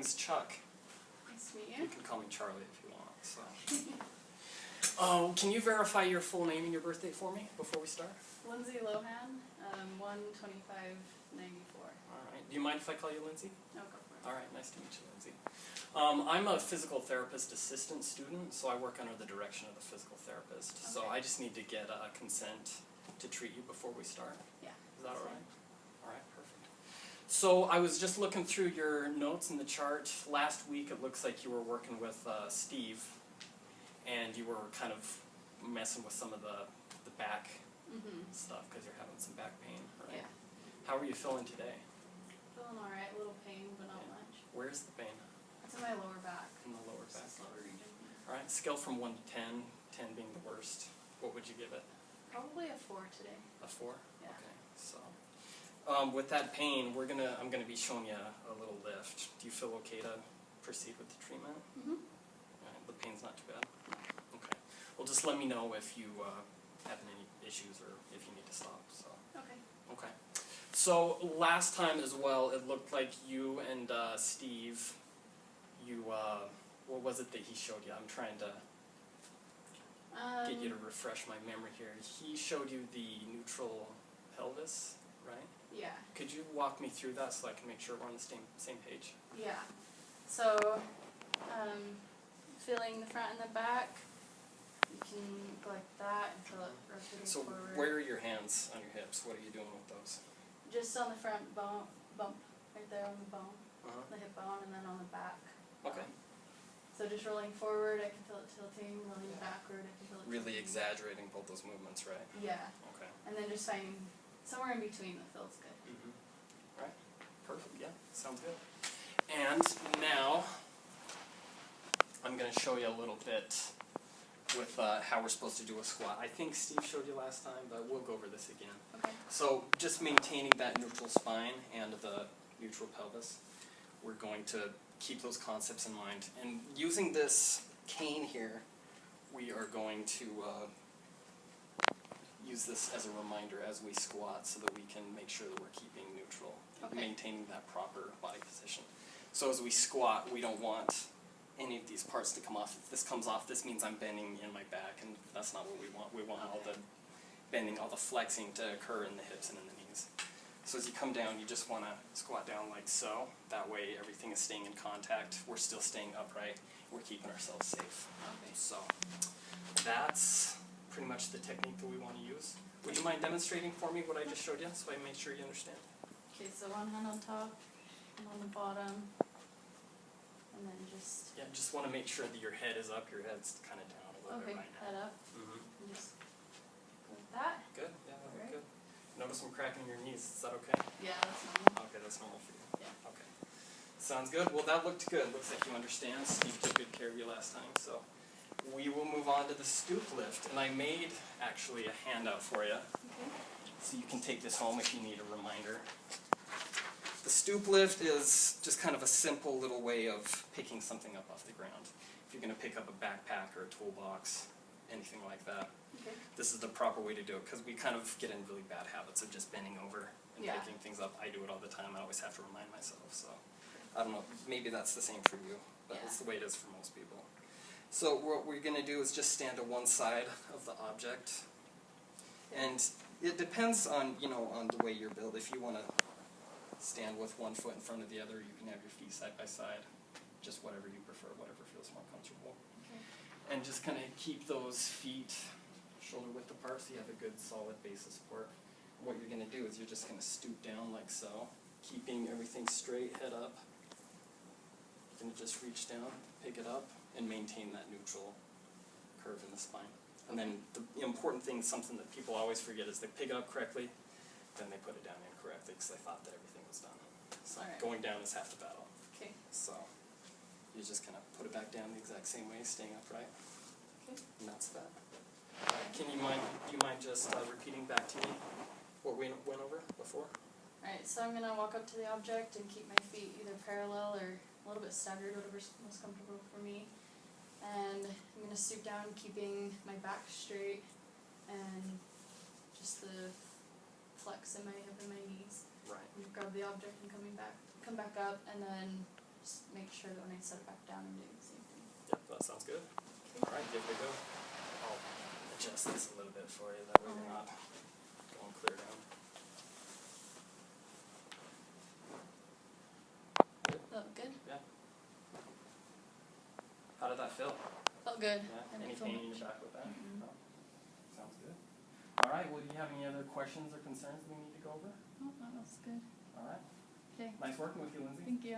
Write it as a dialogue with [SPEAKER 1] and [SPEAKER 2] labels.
[SPEAKER 1] name's Chuck.
[SPEAKER 2] Nice to meet you.
[SPEAKER 1] You can call me Charlie if you want. So, can you verify your full name and your birthday for me before we start?
[SPEAKER 2] Lindsay Lohan, 1/25/94.
[SPEAKER 1] All right. Do you mind if I call you Lindsay?
[SPEAKER 2] No, go for it.
[SPEAKER 1] All right. Nice to meet you, Lindsay. I'm a physical therapist assistant student, so I work under the direction of the physical therapist.
[SPEAKER 2] Okay.
[SPEAKER 1] So I just need to get consent to treat you before we start.
[SPEAKER 2] Yeah.
[SPEAKER 1] Is that all right? All right, perfect. So I was just looking through your notes in the chart. Last week it looks like you were working with Steve, and you were kind of messing with some of the back stuff because you're having some back pain, right?
[SPEAKER 2] Yeah.
[SPEAKER 1] How are you feeling today?
[SPEAKER 2] Feeling alright, a little pain, but not much.
[SPEAKER 1] Where's the pain?
[SPEAKER 2] It's in my lower back.
[SPEAKER 1] In the lower back.
[SPEAKER 2] This lower region.
[SPEAKER 1] All right, scale from 1 to 10, 10 being the worst. What would you give it?
[SPEAKER 2] Probably a 4 today.
[SPEAKER 1] A 4?
[SPEAKER 2] Yeah.
[SPEAKER 1] Okay, so with that pain, I'm gonna be showing you a little lift. Do you feel okay to proceed with the treatment?
[SPEAKER 2] Mm-hmm.
[SPEAKER 1] The pain's not too bad? Okay. Well, just let me know if you having any issues or if you need to stop. So.
[SPEAKER 2] Okay.
[SPEAKER 1] Okay. So last time as well, it looked like you and Steve, what was it that he showed you? I'm trying to get you to refresh my memory here. He showed you the neutral pelvis, right?
[SPEAKER 2] Yeah.
[SPEAKER 1] Could you walk me through that so I can make sure we're on the same page?
[SPEAKER 2] Yeah. So, feeling the front and the back, you can go like that until it rotates
[SPEAKER 1] So
[SPEAKER 2] forward.
[SPEAKER 1] where are your hands on your hips? What are you doing with those?
[SPEAKER 2] Just on the front bump, right there on the bone,
[SPEAKER 1] Uh-huh.
[SPEAKER 2] the hip bone, and then on the back.
[SPEAKER 1] Okay.
[SPEAKER 2] So just rolling forward, I can feel it tilting. Rolling backward, I can feel it
[SPEAKER 1] Really
[SPEAKER 2] tilting.
[SPEAKER 1] exaggerating both those movements, right?
[SPEAKER 2] Yeah.
[SPEAKER 1] Okay.
[SPEAKER 2] And then just finding somewhere in between that feels good.
[SPEAKER 1] All right. Perfect. Yeah. Sounds good. And now I'm going to show you a little bit with how we're supposed to do a squat. I think Steve showed you last time, but we'll go over this again.
[SPEAKER 2] Okay.
[SPEAKER 1] So just maintaining that neutral spine and the neutral pelvis, we're going to keep those concepts in mind. And using this cane here, we are going to use this as a reminder as we squat so that we can make sure that we're keeping neutral, maintaining that proper body position. So as we squat, we don't want any of these parts to come off. If this comes off, this means I'm bending in my back, and that's not what we want. We want all the bending, all the flexing to occur in the hips and in the knees. So as you come down, you just want to squat down like so. That way everything is staying in contact. We're still staying upright. We're keeping ourselves safe.
[SPEAKER 2] Okay.
[SPEAKER 1] So that's pretty much the technique that we want to use. Would you mind demonstrating for me what I just showed you so I make sure you understand?
[SPEAKER 2] Okay, so one hand on top, and on the bottom, and then just...
[SPEAKER 1] Yeah, just want to make sure that your head is up, your head's kind of down a little bit right now.
[SPEAKER 2] head up, and just go like that.
[SPEAKER 1] Good, yeah, that looked good. Notice I'm cracking your knees, is that okay?
[SPEAKER 2] Yeah, that's normal.
[SPEAKER 1] Okay, that's normal for you.
[SPEAKER 2] Yeah.
[SPEAKER 1] Okay. Sounds good. Well, that looked good. Looks like you understand. Steve took good care of you last time, so we will move on to the stoop lift. And I made, actually, a handout for you, so you can take this home if you need a reminder. The stoop lift is just kind of a simple little way of picking something up off the ground. If you're going to pick up a backpack or a toolbox, anything like that, this is the proper way to do it, because we kind of get in really bad habits of just bending over and picking things up. I do it all the time. I always have to remind myself, so I don't know, maybe that's the same for you, but it's the way it is for most people. So what we're going to do is just stand to one side of the object, and it depends on, on the way you're built. If you want to stand with one foot in front of the other, you can have your feet side by side, just whatever you prefer, whatever feels more comfortable. And just kind of keep those feet shoulder width apart so you have a good solid base of support. What you're going to do is you're just going to stoop down like so, keeping everything straight, head up. You're going to just reach down, pick it up, and maintain that neutral curve in the spine. And then the important thing, something that people always forget, is they pick it up correctly, then they put it down incorrectly because they thought that everything was done. So going down is half the battle.
[SPEAKER 2] Okay.
[SPEAKER 1] So you just kind of put it back down the exact same way, staying upright. And that's that. Do you mind just repeating back to me what we went over before?
[SPEAKER 2] Alright, so I'm going to walk up to the object and keep my feet either parallel or a little bit staggered, whatever's most comfortable for me. And I'm going to stoop down, keeping my back straight and just the flex in my hip and my knees.
[SPEAKER 1] Right.
[SPEAKER 2] And grab the object and come back up, and then just make set it back down and do the same thing.
[SPEAKER 1] Yep, that sounds good. Alright, give it a go. I'll adjust this a little bit for you, that way you're not going clear down.
[SPEAKER 2] Felt good?
[SPEAKER 1] Yeah. How did that feel?
[SPEAKER 2] Felt good.
[SPEAKER 1] Yeah,
[SPEAKER 2] I
[SPEAKER 1] any
[SPEAKER 2] didn't feel
[SPEAKER 1] pain in
[SPEAKER 2] much.
[SPEAKER 1] your back with that?
[SPEAKER 2] Mm-mm.
[SPEAKER 1] No? Sounds good. Alright, well, do you have any other questions or concerns we need to go over?
[SPEAKER 2] Oh, that was good.
[SPEAKER 1] Alright.
[SPEAKER 2] Okay.
[SPEAKER 1] Nice working with you, Lindsay.
[SPEAKER 2] Thank you.